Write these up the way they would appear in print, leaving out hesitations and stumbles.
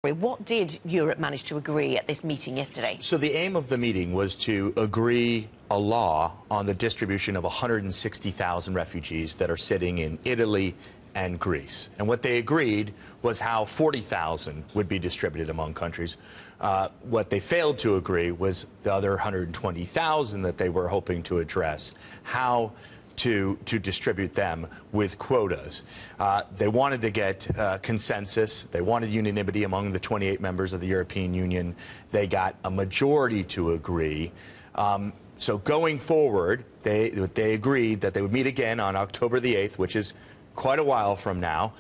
What did Europe manage to agree at this meeting yesterday? So the aim of the meeting was to agree a law on the distribution of 160,000 refugees that are sitting in Italy and Greece. And what they agreed was how 40,000 would be distributed among countries. What they failed to agree was the other 120,000 that they were hoping to address, how to distribute them with quotas. They wanted to get consensus. They wanted unanimity among the 28 members of the European Union. They got a majority to agree. So going forward, they agreed that they would meet again on October the 8th, which is quite a while from now.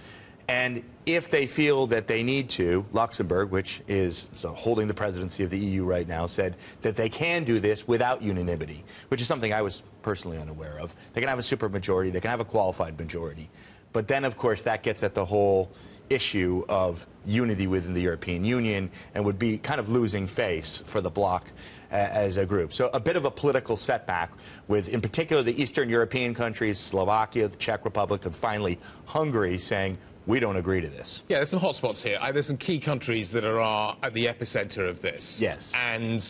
And if they feel that they need to, Luxembourg, which is holding the presidency of the EU right now, said that they can do this without unanimity, which is something I was personally unaware of. They can have a supermajority, they can have a qualified majority. But then, of course, that gets at the whole issue of unity within the European Union and would be kind of losing face for the bloc as a group. So a bit of a political setback with, in particular, the Eastern European countries, Slovakia, the Czech Republic, and finally Hungary saying, we don't agree to this. Yeah, there's some hotspots here. There's some key countries that are at the epicenter of this. Yes. And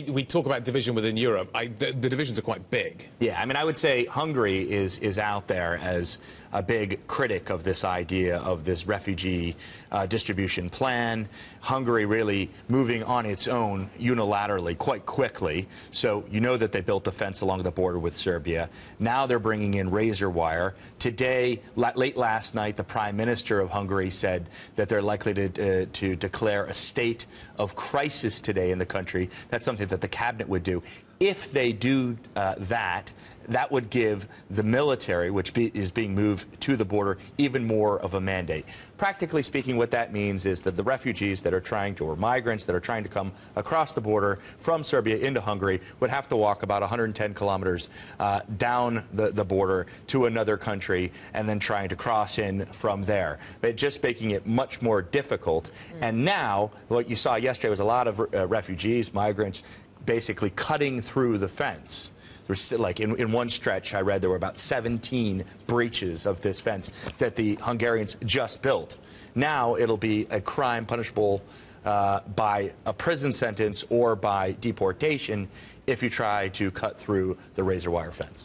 we talk about division within Europe. The divisions are quite big. Yeah, I mean, I would say Hungary is out there as a big critic of this idea of this refugee distribution plan. Hungary really moving on its own unilaterally quite quickly. So you know that they built a fence along the border with Serbia. Now they're bringing in razor wire. Today, late last night, the Prime Minister of Hungary said that they're likely to declare a state of crisis today in the country. That's something that the cabinet would do. If they do that would give the military, which is being moved to the border, even more of a mandate. Practically speaking, what that means is that the refugees that are trying to, or migrants that are trying to come across the border from Serbia into Hungary would have to walk about 110 kilometers down the border to another country and then trying to cross in from there. But just making it much more difficult. And now, what you saw yesterday was a lot of refugees, migrants, basically cutting through the fence. There's, like in one stretch, I read there were about 17 breaches of this fence that the Hungarians just built. Now it'll be a crime punishable by a prison sentence or by deportation if you try to cut through the razor wire fence.